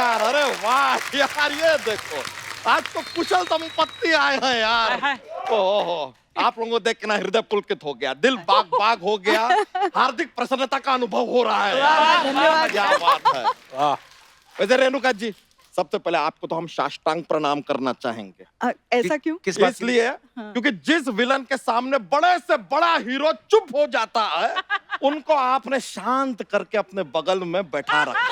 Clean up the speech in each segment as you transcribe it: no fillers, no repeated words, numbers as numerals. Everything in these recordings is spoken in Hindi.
नमस्कार। अरे वाह यार, ये देखो आज तो कुशल दंपत्ति आए हैं यार। ओहो, आप लोगों को देख के ना हृदय पुलकित हो गया, दिल बाग बाग हो गया, हार्दिक प्रसन्नता का अनुभव हो रहा है। धन्यवाद। क्या बात है। वाह। वैसे रेणुका जी, सबसे पहले आपको तो हम साष्टांग प्रणाम करना चाहेंगे। ऐसा क्यों? किस बात के लिए? इसलिए क्योंकि जिस विलन के सामने बड़े से बड़ा हीरो चुप हो जाता है, उनको आपने शांत करके अपने बगल में बैठा रखा।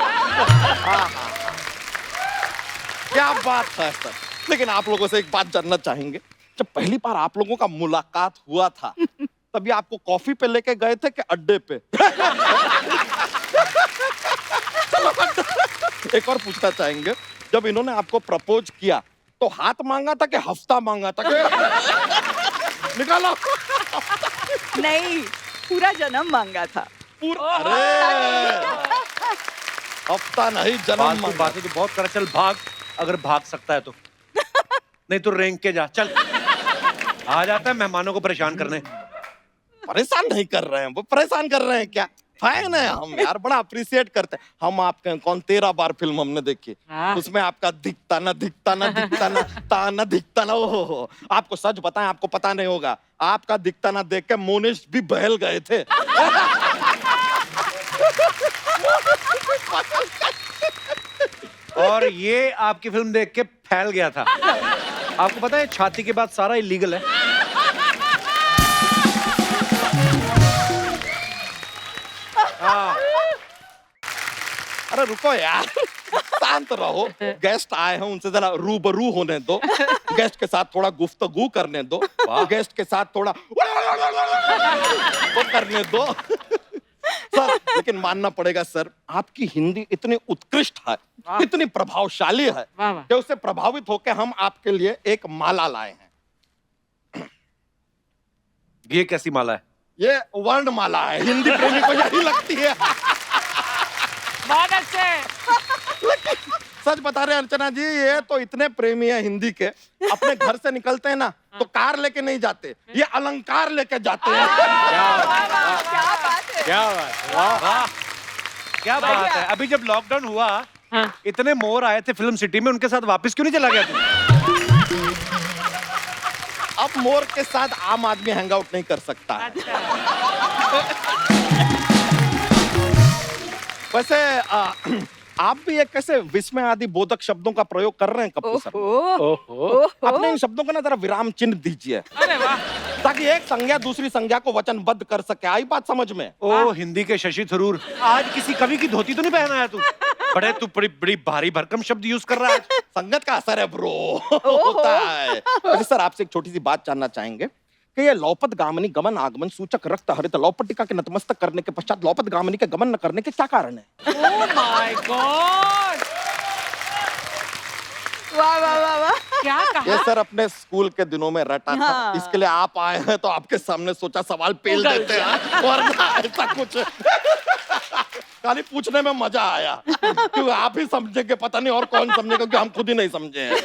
क्या बात है सर। लेकिन आप लोगों से एक बात जानना चाहेंगे, जब पहली बार आप लोगों का मुलाकात हुआ था तभी आपको कॉफी पे लेके गए थे कि अड्डे पे? चलो एक और पूछना चाहेंगे, जब इन्होंने आपको प्रपोज किया तो हाथ मांगा था कि हफ्ता मांगा था? निकालो। नहीं, पूरा जन्म मांगा था। पूरा? अरे हफ्ता नहीं, जन्म मांगा। बातें तो बहुत कर, चल भाग, अगर भाग सकता है तो। नहीं तो रेंग के जा, चल। आ जाता है मेहमानों को परेशान करने। परेशान नहीं कर रहे हैं, वो परेशान कर रहे हैं क्या? फैन है हम यार, बड़ा अप्रिशिएट करते हैं हम आपके। कौन 13 बार फिल्म हमने देखी, उसमें आपका दिखता ना दिखता ना दिखता ना ताना दिखता ना। ओहो, आपको सच बताएं, आपको पता नहीं होगा, आपका दिखता ना देख के मोनिश भी बहल गए थे। और ये आपकी फिल्म देख के फैल गया था। आपको पता है छाती के बाद सारा इलीगल है। अरे रुको यार, शांत रहो। गेस्ट आए हैं, उनसे जरा रूबरू होने दो। गेस्ट के साथ थोड़ा गुफ्तगू करने दो। गेस्ट के साथ थोड़ा वो करने दो। सर, लेकिन मानना पड़ेगा सर, आपकी हिंदी इतनी उत्कृष्ट है, इतनी प्रभावशाली है कि उससे प्रभावित होकर हम आपके लिए एक माला लाए हैं। ये कैसी माला है? ये वर्णमाला है, हिंदी प्रेमी को यही लगती है। सच बता रहे अर्चना जी, ये तो इतने प्रेमी है हिंदी के, अपने घर से निकलते हैं ना तो कार लेके नहीं जाते, ये अलंकार लेके जाते हैं। क्या बात है। क्या बात, वाह, क्या बात है। अभी जब लॉकडाउन हुआ, इतने मोर आए थे फिल्म सिटी में, उनके साथ वापस क्यों नहीं चला गया तू? अब मोर के साथ आम आदमी हैंग आउट नहीं कर सकता है। वैसे आप भी एक कैसे विस्मय आदि बोधक शब्दों का प्रयोग कर रहे हैं कप्पू सर। अपने इन शब्दों का ना जरा विराम चिन्ह दीजिए, ताकि एक संज्ञा दूसरी संज्ञा को वचनबद्ध कर सके। आई बात समझ में? ओ हिंदी के शशि थरूर, आज किसी कवि की धोती तो नहीं पहना है तू? बड़े तू बड़ी बड़ी भारी भरकम शब्द यूज कर रहा है। संगत का असर है ब्रो, होता है। वैसे सर, आपसे एक छोटी सी बात जानना चाहेंगे कि ये लौपत गामिनी गमन आगमन सूचक रक्त हरित लौपटिका के नतमस्तक करने के पश्चात लौपत गामिनी के गमन न करने के क्या कारण है? ओह माय गॉड, वाह वाह वाह वाह। क्या ये कहा? सर अपने स्कूल के दिनों में रटा था, हाँ। इसके लिए आप आए हैं तो आपके सामने सोचा सवाल पेल देते हैं, वरना ऐसा कुछ खाली पूछने में मजा आया, क्योंकि आप ही समझेंगे, पता नहीं और कौन समझेगा, क्योंकि हम खुद ही नहीं समझे हैं।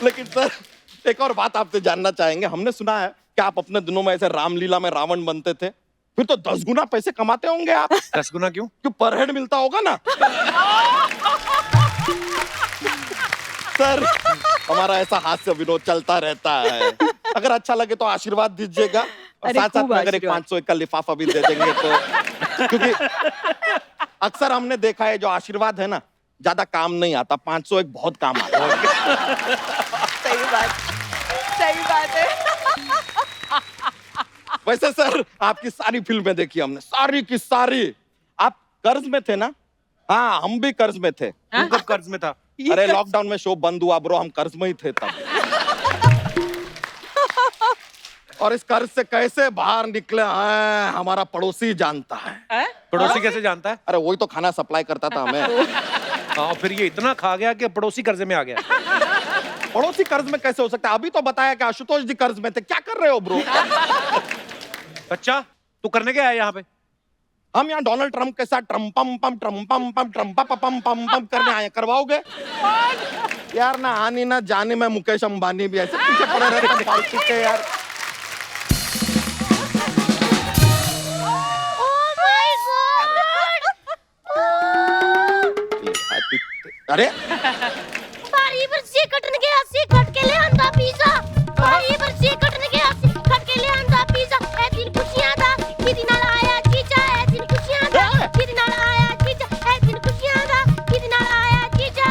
लेकिन सर, एक और बात आपसे जानना चाहेंगे। हमने सुना है कि आप अपने दिनों में ऐसे रामलीला में रावण बनते थे, फिर तो 10 गुना पैसे कमाते होंगे आप। 10 गुना क्यों? क्यों, पर हेड मिलता होगा ना। सर, हमारा ऐसा हास्य विनोद चलता रहता है। अगर अच्छा लगे तो आशीर्वाद दीजिएगा, और अरे साथ साथ खूब में अगर एक आशीर्वाद। 501 का लिफाफा भी दे देंगे तो, क्योंकि अक्सर हमने देखा है जो आशीर्वाद है ना, ज्यादा काम नहीं आता, 501 बहुत काम आता है। सही बात है। वैसे सर, आपकी सारी फिल्में देखी हमने, सारी की सारी। आप कर्ज में थे ना? हाँ, हम भी कर्ज में थे। तू कब कर्ज में था? अरे लॉकडाउन में शो बंद हुआ ब्रो, हम कर्ज में ही थे तब। और इस कर्ज से कैसे बाहर निकले हैं हमारा पड़ोसी जानता है। पड़ोसी कैसे जानता है? अरे वही तो खाना सप्लाई करता था हमें। हाँ, फिर ये इतना खा गया कि पड़ोसी कर्जे में आ गया। पड़ोसी कर्ज में कैसे हो सकता है? अभी तो बताया कि आशुतोष जी कर्ज में थे। क्या कर रहे हो ब्रो? अच्छा, तू करने क्या है यहाँ पे? हम यहाँ डोनाल्ड ट्रम्प के साथ ट्रम्पम पम ट्रम्पम पम ट्रम्पा पम पम पम करने आए, करवाओगे? यार ना आनी ना जाने में मुकेश अंबानी भी ऐसे पीछे पड़े रहते हैं फालतू के यार। अरे बारी बरसी कटन के हंसी खट के ले आंदा पिज़्ज़ा बारी बरसी कटन के हंसी खट के ले आंदा पिज़्ज़ा ए दिन खुशियां दा किदी नाल आया जीजा ए दिन खुशियां दा किदी नाल आया जीजा ए दिन खुशियां दा किदी नाल आया जीजा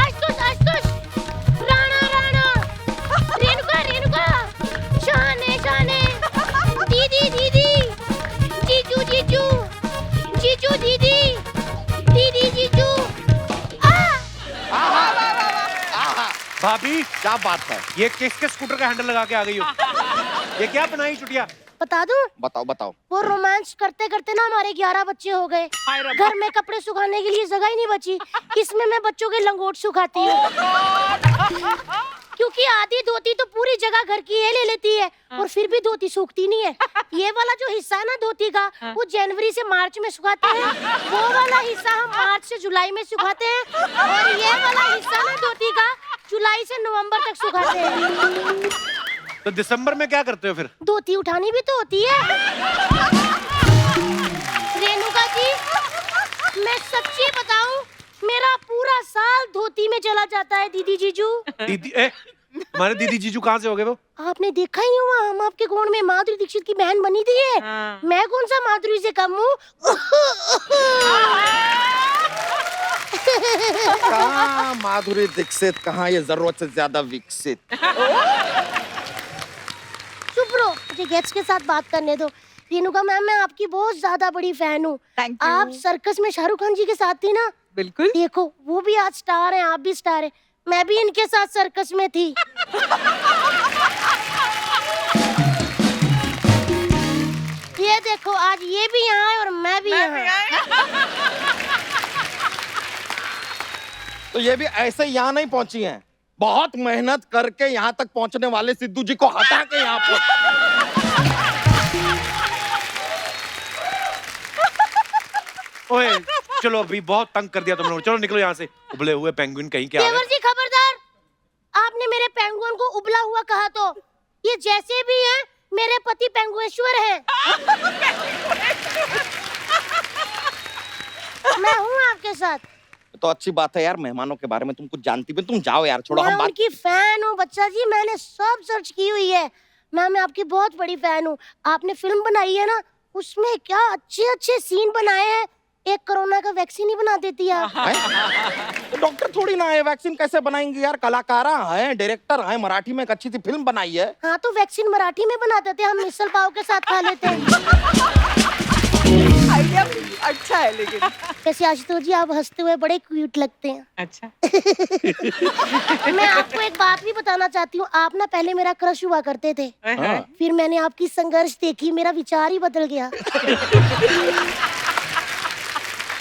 आस्तोस राणा राणा रेणुका शाने शाने दीदी दीदी जीजू जीजू जीजू दीदी दीदी जीजू भाभी क्या बात है? ये किसके स्कूटर का हैंडल लगा के आ गई हो? ये क्या बनाई चुटिया? बता दूं बताओ बताओ। वो रोमांस करते करते ना हमारे 11 बच्चे हो गए घर में कपड़े सुखाने के लिए जगह ही नहीं बची इसमें मैं बच्चों के लंगोट सुखाती हूँ क्योंकि आधी धोती तो पूरी जगह घर की ये ले लेती है और फिर भी धोती सूखती नहीं है ये वाला जो हिस्सा है ना धोती का वो जनवरी से मार्च में सुखाते हैं वो वाला हिस्सा हम मार्च से जुलाई में सुखाते हैं और ये वाला हिस्सा ना धोती का जुलाई से नवंबर तक सुखाते हैं तो दिसंबर में क्या करते हो फिर? धोती उठानी भी तो होती है रेणुका जी मैं सच्ची बताऊं मेरा पूरा साल धोती में चला जाता है दीदी जीजू दीदी हमारे दीदी जीजू कहाँ से हो गए वो? आपने देखा ही हुआ हम आपके कोण में माधुरी दीक्षित की बहन बनी थी है मैं कौन सा माधुरी से कम हूँ कहाँ माधुरी दीक्षित कहाँ ये जरूरत से ज्यादा विकसित। चुप रहो मुझे गेट्स के साथ बात करने दो रेणुका मैम मैं आपकी बहुत ज्यादा बड़ी फैन हूँ Thank you. आप सर्कस में शाहरुख खान जी के साथ थी ना बिल्कुल देखो वो भी आज स्टार हैं आप भी स्टार हैं मैं भी इनके साथ सर्कस में थी ये देखो आज ये भी यहाँ है और मैं भी यहाँ तो ये भी ऐसे यहाँ नहीं पहुंची हैं। बहुत मेहनत करके यहाँ तक पहुंचने वाले सिद्धू जी को हटा के यहाँ पर ओए चलो अभी बहुत तंग कर दिया तुम लोगों ने, चलो निकलो यहाँ से उबले हुए पेंगुइन कहीं के आ देवर गए। जी खबरदार आपने मेरे पेंगुइन को उबला हुआ कहा तो ये जैसे भी हैं मेरे पति पेंगुएश्वर हैं मैं हूँ आपके साथ तो अच्छी बात है यार मेहमानों के बारे में तुम कुछ जानती भी तुम जाओ यार छोड़ो मैं हम बात। उनकी फैन हूँ बच्चा जी मैंने सब सर्च की हुई है मैं आपकी बहुत बड़ी फैन हूँ आपने फिल्म बनाई है ना उसमें क्या अच्छे अच्छे सीन बनाए हैं एक कोरोना का वैक्सीन ही बना देती है आप। तो डॉक्टर थोड़ी ना है वैक्सीन कैसे बनाएंगे यार कलाकारा है डायरेक्टर है मराठी में एक अच्छी सी फिल्म बनाई है। हाँ तो वैक्सीन मराठी में बना देते हम मिसल पाव के साथ खा लेते हैं आइडिया अच्छा है लेकिन वैसे आशुतोष जी आप हंसते हुए बड़े क्यूट लगते हैं अच्छा मैं आपको एक बात भी बताना चाहती हूँ आप ना पहले मेरा क्रश हुआ करते थे हाँ। फिर मैंने आपकी संघर्ष देखी मेरा विचार ही बदल गया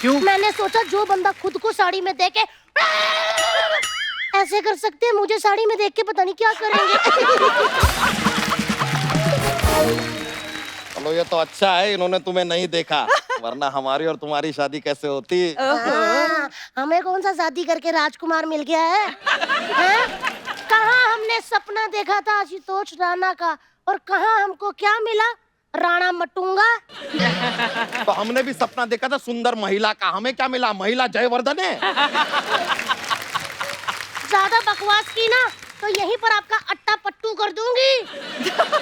क्यों? मैंने सोचा जो बंदा खुद को साड़ी में देखे ऐसे कर सकते हैं मुझे साड़ी में देख के पता नहीं क्या करेंगे चलो ये तो अच्छा है इन्होंने तुम्हें नहीं देखा वरना हमारी और तुम्हारी शादी कैसे होती। हमें कौन सा शादी करके राजकुमार मिल गया है हाँ? कहाँ हमने सपना देखा था आशुतोष राणा का और कहाँ हमको क्या मिला राणा मटूंगा। तो हमने भी सपना देखा था सुंदर महिला का हमें क्या मिला महिला जयवर्धन है। ज्यादा बकवास की ना तो यहीं पर आपका अट्टा पट्टू कर दूंगी।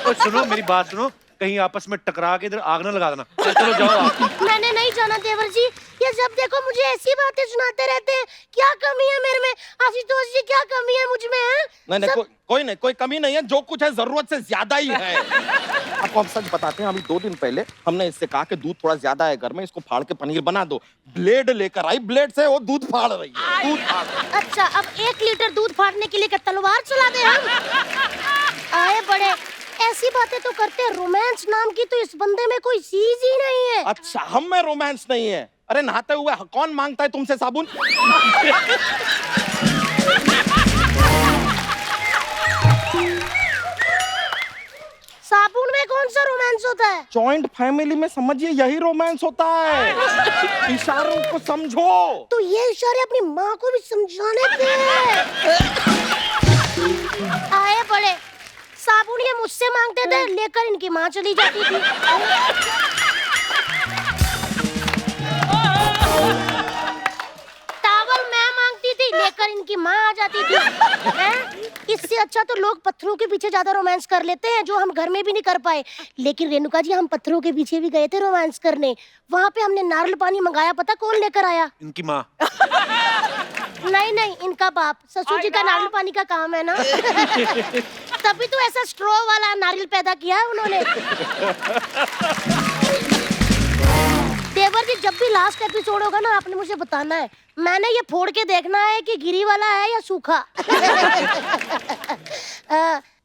तो सुनो मेरी बात सुनो कहीं आपस में टकरा के इधर आग न लगा देना। चलो जाओ आप। मैंने नहीं जाना देवर जी ये जब देखो मुझे ऐसी बातें सुनाते रहते हैं क्या कमी है मेरे में आशुतोष जी क्या कमी है मुझ में है नहीं नहीं कोई नहीं कोई कमी नहीं है जो कुछ है जरूरत से ज्यादा ही है। आपको हम सच बताते हैं अभी 2 दिन पहले हमने इससे कहा कि दूध थोड़ा ज्यादा है घर में इसको फाड़ के पनीर बना दो ब्लेड लेकर आई ब्लेड से वो दूध फाड़ रही है दूध फाड़। अच्छा अब 1 लीटर दूध फाड़ने के लिए क्या तलवार चला दे हम आए बड़े ऐसी बातें तो करते हैं रोमांस नाम की तो इस बंदे में कोई चीज ही नहीं है। अच्छा हम में रोमांस नहीं है अरे नहाते हुए कौन मांगता है तुमसे साबुन। साबुन में कौन सा रोमांस होता है जॉइंट फैमिली में समझिए यही रोमांस होता है इशारों को समझो। तो ये इशारे अपनी माँ को भी समझाने थे। आए बड़े साबुन ये मुझसे मांगते थे लेकर इनकी माँ चली जाती थी। टावल मैं मांगती की माँ आ जाती थी। हैं? इससे अच्छा तो लोग पत्थरों के पीछे ज्यादा रोमांस कर लेते हैं, जो हम घर में भी नहीं कर पाए। लेकिन रेणुका जी, हम पत्थरों के पीछे भी गए थे रोमांस करने। वहाँ पे हमने नारियल पानी मंगाया, पता कौन लेकर आया? इनकी माँ। नहीं नहीं, इनका बाप। ससुर जी का नारियल पानी का काम है ना। तभी तो ऐसा स्ट्रॉ वाला नारियल पैदा किया है उन्होंने। देवर जी, जब भी लास्ट एपिसोड होगा ना, आपने मुझे बताना है। मैंने ये फोड़ के देखना है कि गिरी वाला है या सूखा।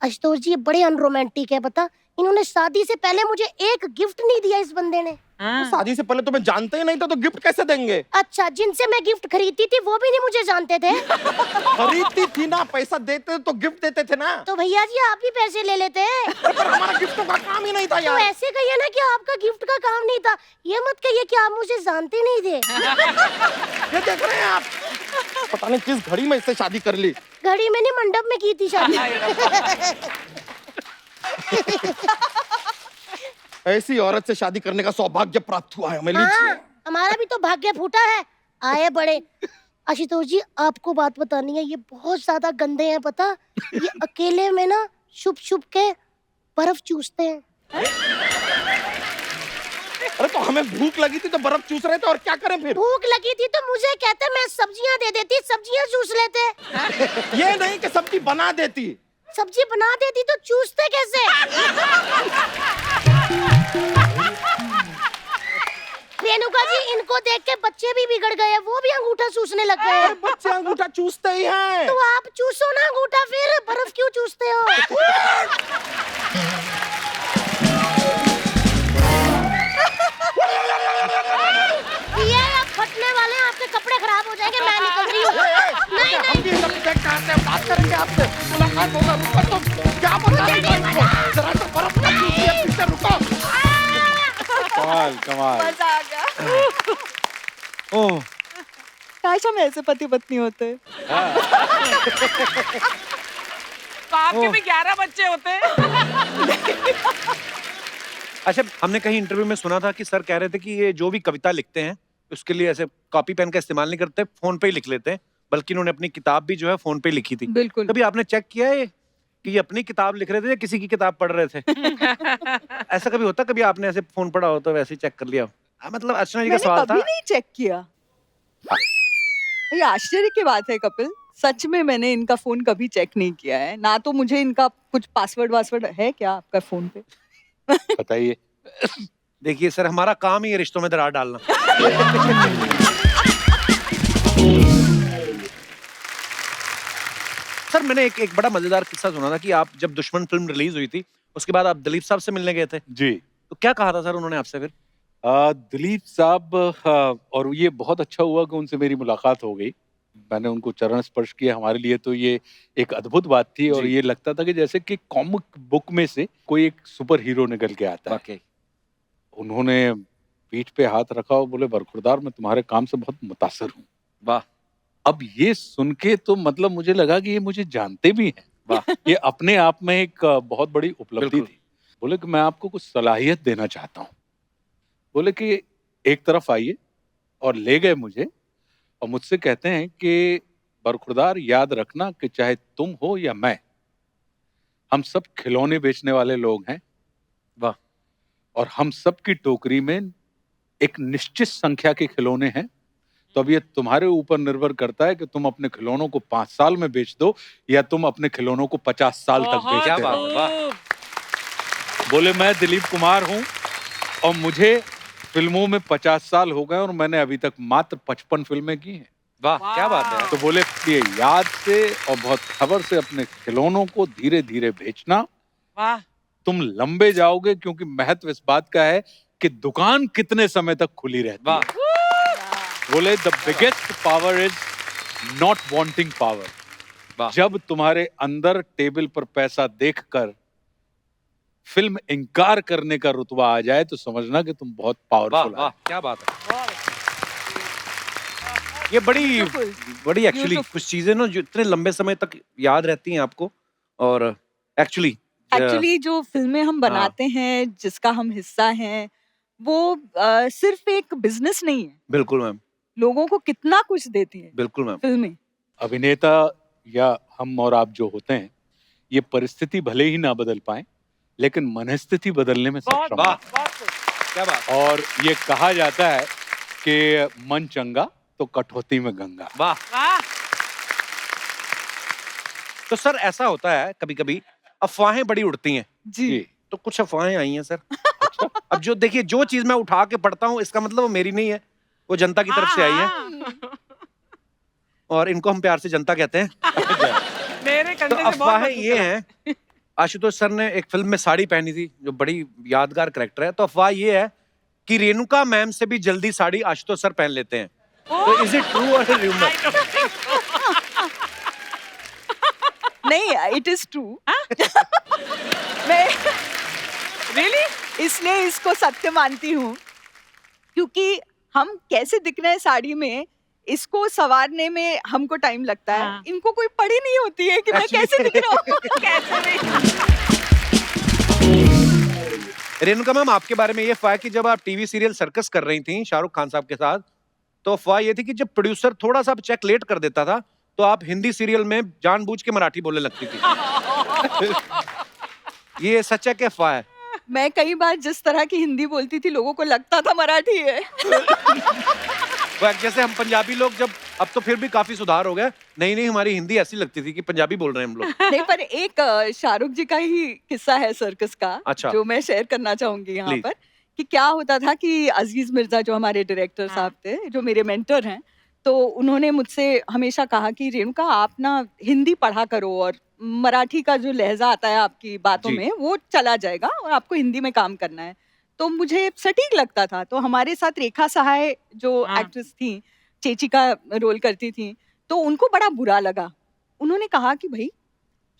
आशुतोष जी, ये बड़े अनरोमांटिक है, पता। इन्होंने शादी से पहले मुझे एक गिफ्ट नहीं दिया इस बंदे ने। शादी से पहले तो मैं जानते ही नहीं था, तो गिफ्ट कैसे देंगे? अच्छा, जिनसे मैं गिफ्ट खरीदती थी वो भी नहीं मुझे जानते थे। खरीदती थी ना, पैसा देते तो गिफ्ट देते थे ना। तो भैया जी, आप भी पैसे ले लेते। पर हमारा गिफ्टों का काम ही नहीं था तो यार। ऐसे कहिए ना कि आपका गिफ्ट का काम नहीं था। ये मत कहिए कि आप मुझे जानते नहीं थे। ये देख रहे हैं आप, पता नहीं किस घड़ी में इससे शादी कर ली। घड़ी मैंने मंडप में की थी शादी। ऐसी औरत से शादी करने का सौभाग्य प्राप्त हुआ है हमें। हाँ, हमारा भी तो भाग्य फूटा है। आए बड़े। आशुतोष जी, आपको बात बतानी है, ये बहुत ज्यादा गंदे हैं, पता। ये अकेले में ना छुप छुप के बर्फ चूसते हैं। अरे तो हमें भूख लगी थी तो बर्फ चूस रहे थे, और क्या करें फिर? भूख लगी थी तो मुझे कहते, मैं सब्जियां दे देती, सब्जियां चूस लेते। ये नहीं कि सब्जी बना देती। सब्जी बना देती तो चूसते कैसे? रेणुका जी, इनको देख के बच्चे भी बिगड़ गए, वो भी अंगूठा चूसने लग गए। अरे बच्चे अंगूठा चूसते ही हैं। तो आप चूसो ना अंगूठा, फिर बर्फ क्यों चूसते हो? ये अब फटने वाले हैं, आपके कपड़े खराब हो जाएंगे। मैं निकल रही हूँ। नहीं नहीं, बात करेंगे आपसे, मुलाकात होगा। रुको तो, क्या बता रही हो इनको? जरा तो बर्फ ना चूसिए, पीछे रुको। कमाल कमाल। मजा आ गया। ओह, काश हम ऐसे पति पत्नी होते। तो आपके भी 11 बच्चे होते। अच्छा, हमने कहीं इंटरव्यू में सुना था कि सर कह रहे थे कि ये जो भी कविता लिखते हैं उसके लिए ऐसे कॉपी पेन का इस्तेमाल नहीं करते, फोन पे ही लिख लेते हैं। बल्कि उन्होंने अपनी किताब भी जो है फोन पे ही लिखी थी। बिल्कुल। कभी आपने चेक किया है कि ये अपनी किताब लिख रहे थे या किसी की किताब पढ़ रहे थे? ऐसा कभी होता, कभी आपने ऐसे फोन पढ़ा हो तो वैसे ही चेक कर लिया हो? मतलब अर्चना जी का मैंने सवाल कभी था। नहीं चेक किया। ये आश्चर्य की बात है कपिल, सच में मैंने इनका फोन कभी चेक नहीं किया है। ना तो मुझे इनका कुछ पासवर्ड है क्या आपका फोन पे? बताइए। देखिए सर, हमारा काम ही है रिश्तों में दरार डालना। सर, मैंने एक बड़ा मजेदार किस्सा सुना था कि आप जब दुश्मन फिल्म रिलीज हुई थी उसके बाद आप दिलीप साहब से मिलने गए थे। जी। तो क्या कहा था सर उन्होंने आपसे फिर? दिलीप साहब, और ये बहुत अच्छा हुआ कि उनसे मेरी मुलाकात हो गई। मैंने उनको चरण स्पर्श किया। हमारे लिए तो ये एक अद्भुत बात थी, और ये लगता था कि जैसे कि कॉमिक बुक में से कोई एक सुपर हीरो निकल के आता है। उन्होंने पीठ पे हाथ रखा और बोले, बरखुरदार, मैं तुम्हारे काम से बहुत मुतासर हूँ। वाह। अब ये सुन के तो मतलब मुझे लगा कि ये मुझे जानते भी हैं। वाह। ये अपने आप में एक बहुत बड़ी उपलब्धि थी। बोले कि मैं आपको कुछ सलाहियत देना चाहता हूँ। बोले कि एक तरफ आइए, और ले गए मुझे, और मुझसे कहते हैं कि बरखुरदार, याद रखना कि चाहे तुम हो या मैं, हम सब खिलौने बेचने वाले लोग हैं। वाह। और हम सब की टोकरी में एक निश्चित संख्या के खिलौने हैं। तो अब ये तुम्हारे ऊपर निर्भर करता है कि तुम अपने खिलौनों को 5 साल में बेच दो या तुम अपने खिलौनों को 50 साल तक क्या बेचते बात रहो। है, वाह। बोले, मैं दिलीप कुमार हूं और मुझे फिल्मों में 50 साल हो गए और मैंने अभी तक मात्र 55 फिल्में की हैं। वाह, क्या बात है। तो बोले, ये याद से और बहुत खबर से अपने खिलौनों को धीरे धीरे बेचना। वाह। तुम लंबे जाओगे, क्योंकि महत्व इस बात का है कि दुकान कितने समय तक खुली रहती है। बोले, the biggest power is not wanting power. जब तुम्हारे अंदर टेबल पर पैसा देखकर फिल्म इनकार करने का रुतबा आ जाए तो समझना कि तुम बहुत पावरफुल वाह, क्या बात है। ये बड़ी एक्चुअली कुछ चीजें ना जो इतने लंबे समय तक याद रहती हैं आपको। और एक्चुअली जो फिल्में हम बनाते हैं, जिसका हम हिस्सा हैं, वो सिर्फ एक बिजनेस नहीं है। बिल्कुल मैम। लोगों को कितना कुछ देती है बिल्कुल मैम। फिल्में। अभिनेता या हम और आप जो होते हैं, ये परिस्थिति भले ही ना बदल पाए, लेकिन मनस्थिति बदलने में बहुत सक्षम वाह। हैं। बहुत खूब। क्या बात। और ये कहा जाता है कि मन चंगा तो कठौती में गंगा। वाह। वाह तो सर ऐसा होता है कभी कभी अफवाहें बड़ी उड़ती हैं, जी जी। तो कुछ अफवाहें आई हैं सर। अब जो देखिए जो चीज मैं उठा के पढ़ता हूँ इसका मतलब वो मेरी नहीं है, वो जनता की तरफ से आई है हाँ, और इनको हम प्यार से जनता कहते हैं। मेरे तो कंधे से बहुत अफवाहें मजबूत ये लगा। हैं, आशुतोष सर ने एक फिल्म में साड़ी पहनी थी जो बड़ी यादगार करैक्टर है, तो अफवाह ये है कि रेणुका मैम से भी जल्दी साड़ी आशुतोष सर पहन लेते हैं। तो इज इट ट्रू और rumour? I don't think so. नहीं, इट इज ट्रू। मैं Really? इसलिए इसको सत्य मानती हूँ, क्योंकि हम कैसे दिख रहे हैं साड़ी में, इसको सवारने में हमको टाइम लगता है। हाँ। इनको कोई पड़ी नहीं होती है कि मैं Actually- कैसे दिख रहा हूँ। कैसे भी रेणुका मैम आपके बारे में ये अफवाह है कि जब आप टीवी सीरियल सर्कस कर रही थी शाहरुख खान साहब के साथ, तो अफवाह ये थी कि जब प्रोड्यूसर थोड़ा सा चेक लेट कर देता था तो आप हिंदी सीरियल में जानबूझ के मराठी बोलने लगती थी। ये सच है कि अफवाह है? मैं कई बार जिस तरह की हिंदी बोलती थी लोगों को लगता था मराठी है। वो जैसे हम पंजाबी लोग जब, अब तो फिर भी काफी सुधार हो गया, नहीं नहीं हमारी हिंदी ऐसी लगती थी कि पंजाबी बोल रहे हैं हम लोग। नहीं, पर एक शाहरुख जी का ही किस्सा है सर्कस का, अच्छा। जो मैं शेयर करना चाहूंगी यहाँ Please. पर, कि क्या होता था कि अजीज मिर्जा जो हमारे डायरेक्टर हाँ। साहब थे, जो मेरे मेंटर हैं, तो उन्होंने मुझसे हमेशा कहा कि रेणुका आप ना हिंदी पढ़ा करो और मराठी का जो लहजा आता है आपकी बातों जी। में वो चला जाएगा और आपको हिंदी में काम करना है। तो मुझे सटीक लगता था। तो हमारे साथ रेखा सहाय जो हाँ। एक्ट्रेस थी, चेची का रोल करती थी, तो उनको बड़ा बुरा लगा। उन्होंने कहा कि भाई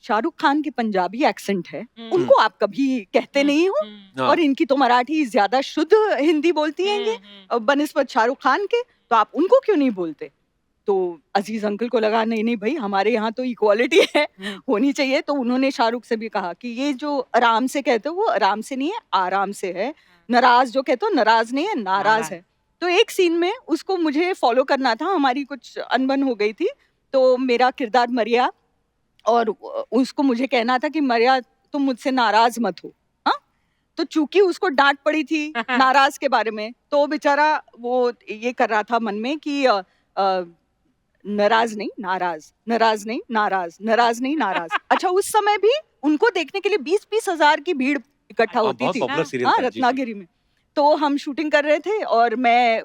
शाहरुख खान के पंजाबी एक्सेंट है, उनको आप कभी कहते नहीं हो, हाँ। और इनकी तो मराठी ज्यादा शुद्ध हिंदी बोलती हैं ये बनिस्बत शाहरुख खान के, तो आप उनको क्यों नहीं बोलते? तो अजीज अंकल को लगा नहीं नहीं भाई हमारे यहाँ तो इक्वालिटी है, होनी चाहिए। तो उन्होंने शाहरुख से भी कहा कि ये जो आराम से कहते हो वो आराम से नहीं है, आराम से है। नाराज जो कहते हो नाराज नहीं है, नाराज है। तो एक सीन में उसको मुझे फॉलो करना था, हमारी कुछ अनबन हो गई थी, तो मेरा किरदार मरिया, और उसको मुझे कहना था कि मरिया तुम मुझसे नाराज मत हो। हाँ, तो चूंकि उसको डांट पड़ी थी नाराज के बारे में, तो बेचारा वो ये कर रहा था मन में कि नाराज नहीं नाराज, नाराज नहीं नाराज, नाराज नहीं नाराज। अच्छा, उस समय भी उनको देखने के लिए 20-20 हजार की भीड़ इकट्ठा हाँ, होती बहुत थी। पॉपुलर सीरियल हाँ, था, जी, जी। रत्नागिरी में। तो हम शूटिंग कर रहे थे और मैं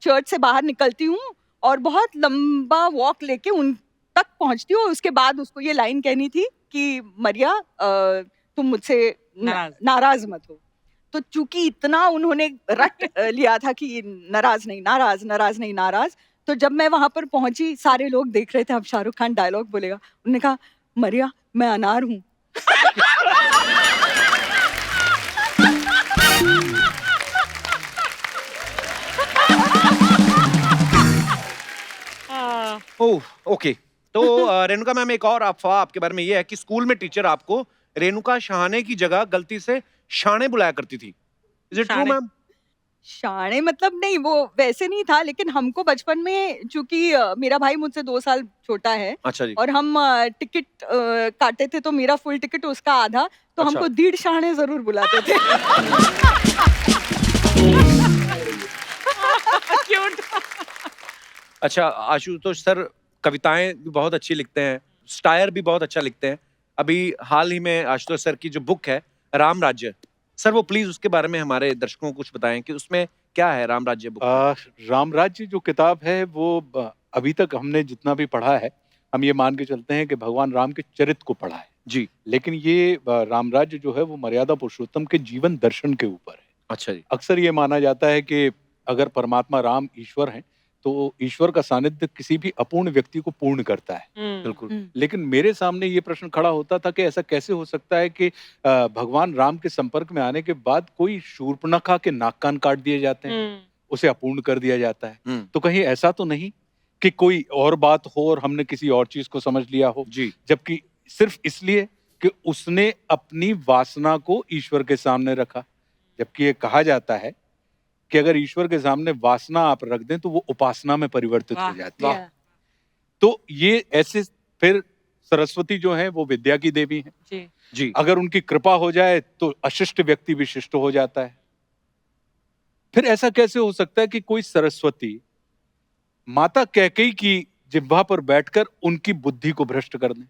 चर्च से बाहर निकलती हूँ और बहुत लंबा वॉक लेके उन तक पहुंचती हूँ। उसके बाद उसको ये लाइन कहनी थी कि मरिया तुम मुझसे नाराज मत हो। तो चूंकि इतना उन्होंने रट लिया था कि नाराज नहीं नाराज, नाराज नहीं नाराज, तो जब मैं वहां पर पहुंची सारे लोग देख रहे थे अब शाहरुख खान डायलॉग बोलेगा। उन्होंने कहा मरिया मैं अनार हूँ। Oh okay. तो रेणुका मैम एक और अफवाह आपके बारे में ये है कि स्कूल में टीचर आपको रेणुका शहाने की जगह गलती से शाणे बुलाया करती थी। इज इट ट्रू शाणे? मैम? शाणे मतलब नहीं, वो वैसे नहीं था, लेकिन हमको बचपन में चूंकि मेरा भाई मुझसे 2 साल छोटा है अच्छा जी। और हम टिकट काटे थे, तो मेरा फुल टिकट उसका आधा, तो अच्छा। हमको 1.5 शाणे जरूर बुलाते थे। क्यूट। अच्छा आशुतोष सर कविताएं भी बहुत अच्छी लिखते हैं, स्टायर भी बहुत अच्छा लिखते हैं। अभी हाल ही में आशुतोष सर की जो बुक है राम राज्य, सर वो प्लीज उसके बारे में हमारे दर्शकों को कुछ बताएं कि उसमें क्या है राम राज्य बुक में? राम राज्य जो किताब है वो अभी तक हमने जितना भी पढ़ा है, हम ये मान के चलते हैं कि भगवान राम के चरित्र को पढ़ा है जी। लेकिन ये राम राज्य जो है वो मर्यादा पुरुषोत्तम के जीवन दर्शन के ऊपर है। अच्छा जी। अक्सर ये माना जाता है कि अगर परमात्मा राम ईश्वर हैं तो ईश्वर का सानिध्य किसी भी अपूर्ण व्यक्ति को पूर्ण करता है। बिल्कुल। लेकिन मेरे सामने ये प्रश्न खड़ा होता था कि ऐसा कैसे हो सकता है कि भगवान राम के संपर्क में आने के बाद कोई शूर्पणखा के नाक कान काट दिए जाते हैं, उसे अपूर्ण कर दिया जाता है। तो कहीं ऐसा तो नहीं कि कोई और बात हो और हमने किसी और चीज को समझ लिया हो जी। जबकि सिर्फ इसलिए कि उसने अपनी वासना को ईश्वर के सामने रखा। जबकि ये कहा जाता है कि अगर ईश्वर के सामने वासना आप रख दें तो वो उपासना में परिवर्तित हो वाह, जाती है। Yeah. तो ये ऐसे फिर सरस्वती जो है वो विद्या की देवी है। जी जी अगर उनकी कृपा हो जाए तो अशिष्ट व्यक्ति भी शिष्ट हो जाता है। फिर ऐसा कैसे हो सकता है कि कोई सरस्वती माता कैकेयी की जिह्वा पर बैठकर उनकी बुद्धि को भ्रष्ट कर दे?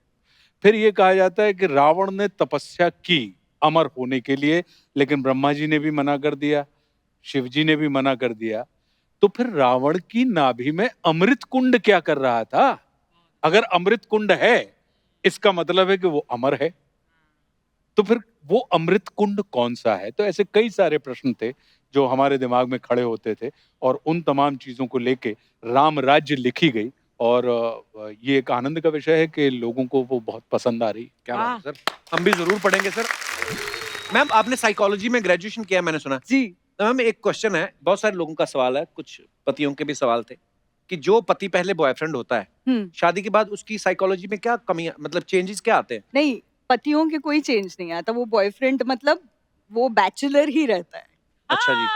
फिर ये कहा जाता है कि रावण ने तपस्या की अमर होने के लिए, लेकिन ब्रह्मा जी ने भी मना कर दिया, शिव जी ने भी मना कर दिया। तो फिर रावण की नाभि में अमृत कुंड क्या कर रहा था? अगर अमृत कुंड है इसका मतलब है कि वो अमर है। तो फिर वो अमृत कुंड कौन सा है? तो ऐसे कई सारे प्रश्न थे जो हमारे दिमाग में खड़े होते थे, और उन तमाम चीजों को लेके राम राज्य लिखी गई। और ये एक आनंद का विषय है कि लोगों को वो बहुत पसंद आ रही है। क्या बात है सर, हम भी जरूर पढ़ेंगे सर। मैम आपने साइकोलॉजी में ग्रेजुएशन किया मैंने सुना। जी तो मैम एक क्वेश्चन है, बहुत सारे लोगों का सवाल है, कुछ पतियों के भी सवाल थे कि जो पति पहले बॉयफ्रेंड होता है शादी के बाद उसकी साइकोलॉजी में क्या कमियां, मतलब चेंजेस क्या आते हैं? नहीं, पतियों के कोई चेंज नहीं आता। वो बॉयफ्रेंड मतलब वो बैचलर ही रहता है। अच्छा जी।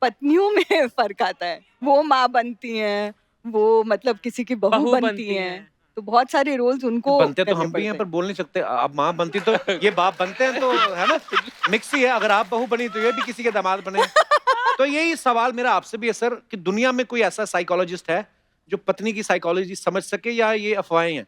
पत्नियों में फर्क आता है। वो माँ बनती हैं, वो मतलब किसी की बहू बनती हैं। तो बहुत सारे रोल्स उनको बनते तो करने हम भी हैं पड़ते पर बोल नहीं सकते। आप माँ बनती तो ये बाप बनते हैं, तो है ना, मिक्स ही है। अगर आप बहू बनी तो ये भी किसी के दामाद बने। तो यही सवाल मेरा आपसे भी है सर कि दुनिया में कोई ऐसा साइकोलॉजिस्ट है जो पत्नी की साइकोलॉजी समझ सके, या ये अफवाहें हैं?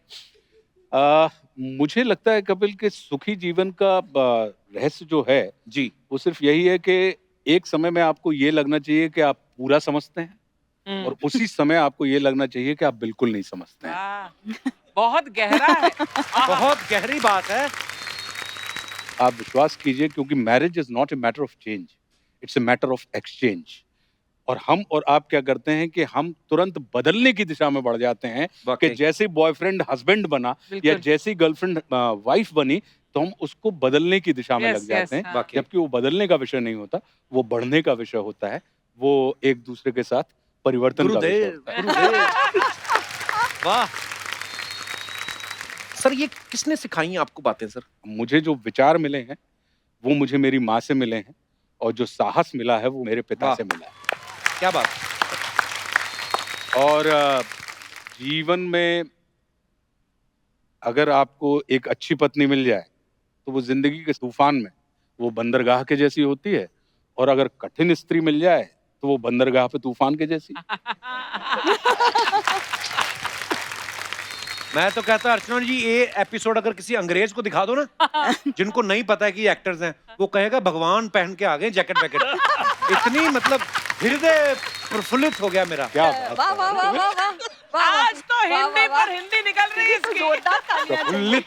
मुझे लगता है कपिल के सुखी जीवन का रहस्य जो है जी वो सिर्फ यही है कि एक समय में आपको ये लगना चाहिए कि आप पूरा समझते हैं, और उसी समय आपको ये लगना चाहिए कि आप बिल्कुल नहीं समझते हैं। बहुत गहरा है। बहुत गहरी बात है। आप विश्वास कीजिए, क्योंकि marriage is not a matter of change, it's a matter of exchange. और हम और आप क्या करते हैं कि हम तुरंत बदलने की दिशा में बढ़ जाते हैं कि वाकई। जैसे बॉयफ्रेंड हस्बैंड बना या बिल्कुल। जैसी गर्लफ्रेंड वाइफ बनी तो हम उसको बदलने की दिशा में Yes, लग जाते yes, हैं। हाँ। वाकई। जबकि वो बदलने का विषय नहीं होता, वो बढ़ने का विषय होता है। वो एक दूसरे के साथ परिवर्तन का विषय गुरुदेव, होता है। गुरुदेव। वाह सर, ये किसने सिखाई हैं आपको बातें सर? मुझे जो विचार मिले हैं वो मुझे मेरी माँ से मिले हैं, और जो साहस मिला है वो मेरे पिता वाह। से मिला है। क्या बात। और जीवन में अगर आपको एक अच्छी पत्नी मिल जाए तो वो जिंदगी के तूफान में वो बंदरगाह के जैसी होती है, और अगर कठिन स्त्री मिल जाए तो वो बंदरगाह पे तूफान के जैसी। मैं तो कहता हूं अर्चना जी, ये एपिसोड अगर किसी अंग्रेज को दिखा दो ना, जिनको नहीं पता है कि एक्टर्स हैं, वो कहेगा भगवान पहन के आ गए जैकेट वैकेट। इतनी मतलब हृदय प्रफुल्लित हो गया मेरा। क्या बात वाह है। वाह वाह वाह वाह वाह। आज तो वाह, हिंदी वाह, पर हिंदी निकल रही है इसकी। जोरदार तालियां चाहिए। प्रफुल्लित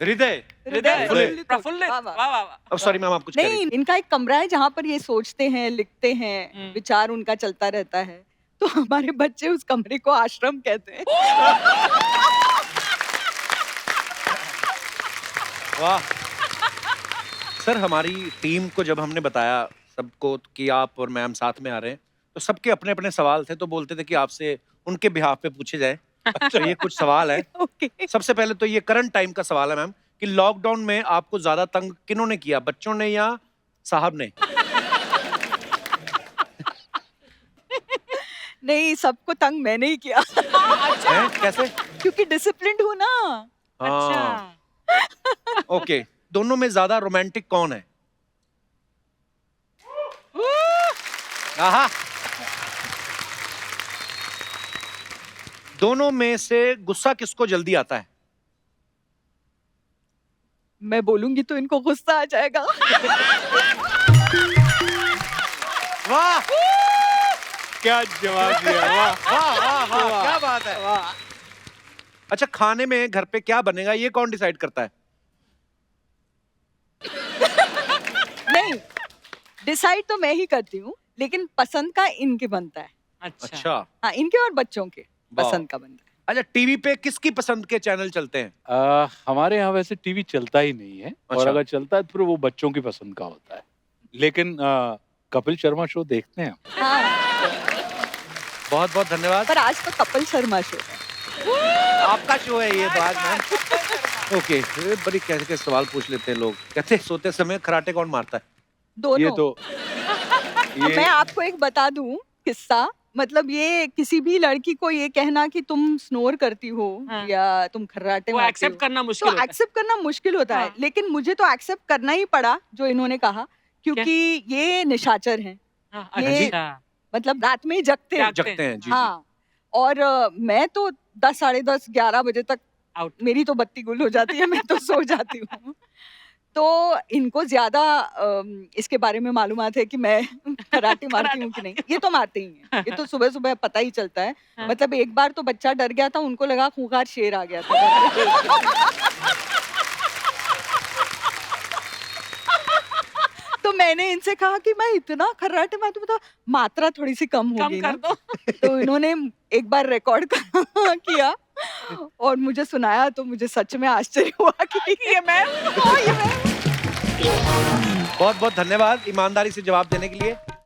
हृदय। हृदय प्रफुल्लित। वाह, वाह वाह। वाह वाह। अब सॉरी मैम, आप कुछ कह रही नहीं, इनका एक कमरा है जहाँ पर ये सोचते हैं, लिखते हैं, हम्म। विचार उनका चलता रहता है। तो हमारे बच्चे उस कमरे को आश्रम कहते हैं। वाह सर, हमारी टीम को जब हमने बताया सबको कि आप और मैम साथ में आ रहे हैं, तो सबके अपने अपने सवाल थे। तो बोलते थे कि आपसे उनके बिहाफ पे पूछे जाए। तो ये कुछ सवाल है। ओके। सबसे पहले तो ये करंट टाइम का सवाल है मैम कि लॉकडाउन में आपको ज्यादा तंग किन्होंने किया, बच्चों ने या साहब ने? नहीं, सबको तंग मैंने ही किया। हैं? कैसे? क्योंकि डिसिप्लिन्ड हूँ ना। हाँ, ओके। दोनों में ज्यादा रोमांटिक कौन है? आहा। दोनों में से गुस्सा किसको जल्दी आता है? मैं बोलूंगी तो इनको गुस्सा आ जाएगा। वाह क्या जवाब दिया। वाह वाह वाह वाह, क्या बात है। वाह। अच्छा, खाने में घर पे क्या बनेगा ये कौन डिसाइड करता है? नहीं, डिसाइड तो मैं ही करती हूँ, लेकिन पसंद का इनके बनता है। अच्छा। हाँ, इनके और बच्चों के वाह। पसंद का बनता है। अच्छा, टीवी पे किसकी पसंद के चैनल चलते हैं? हमारे यहाँ वैसे टीवी चलता ही नहीं है, और अच्छा। अगर चलता है तो फिर वो बच्चों की पसंद का होता है। लेकिन कपिल शर्मा शो देखते हैं हम। हाँ, बहुत बहुत धन्यवाद। पर आज तो कपिल शर्मा शो है। आपका शो है ये, बात मैम। ओके, बड़ी कैसे कैसे सवाल पूछ लेते हैं लोग। कहते हैं सोते समय खराटे कौन मारता है? दोनों। ये तो मैं आपको एक बता दूं किस्सा। मतलब ये किसी भी लड़की को ये कहना कि तुम स्नोर करती हो हाँ। या तुम खर्राटे वो मारती एक्सेप्ट हो, करना मुश्किल तो होता है। एक्सेप्ट करना मुश्किल होता है। हाँ। लेकिन मुझे तो एक्सेप्ट करना ही पड़ा जो इन्होंने कहा, क्योंकि ये निशाचर हैं। हाँ, ये- अच्छा। मतलब रात में ही जगते हैं। जगते हैं जी। हाँ, और मैं तो 10, साढ़े 10, 11 बजे तक आउट। मेरी तो बत्ती गुल हो जाती है, मैं तो सो जाती हूँ। तो इनको ज्यादा इसके बारे में मालूमात है कि मैं कराटे मारती हूँ कि नहीं। ये तो मारते ही हैं, ये तो सुबह सुबह पता ही चलता है। हाँ। मतलब एक बार तो बच्चा डर गया था, उनको लगा खूंखार शेर आ गया था। तो मैंने इनसे कहा कि मैं इतना खर्राटे मारती हूँ, तो मात्रा थोड़ी सी कम हो कम गई कर ना। दो। तो इन्होंने एक बार रिकॉर्ड किया और मुझे सुनाया, तो मुझे सच में आश्चर्य हुआ कि ये मैं हाँ, ये मैं बहुत बहुत धन्यवाद ईमानदारी से जवाब देने के लिए।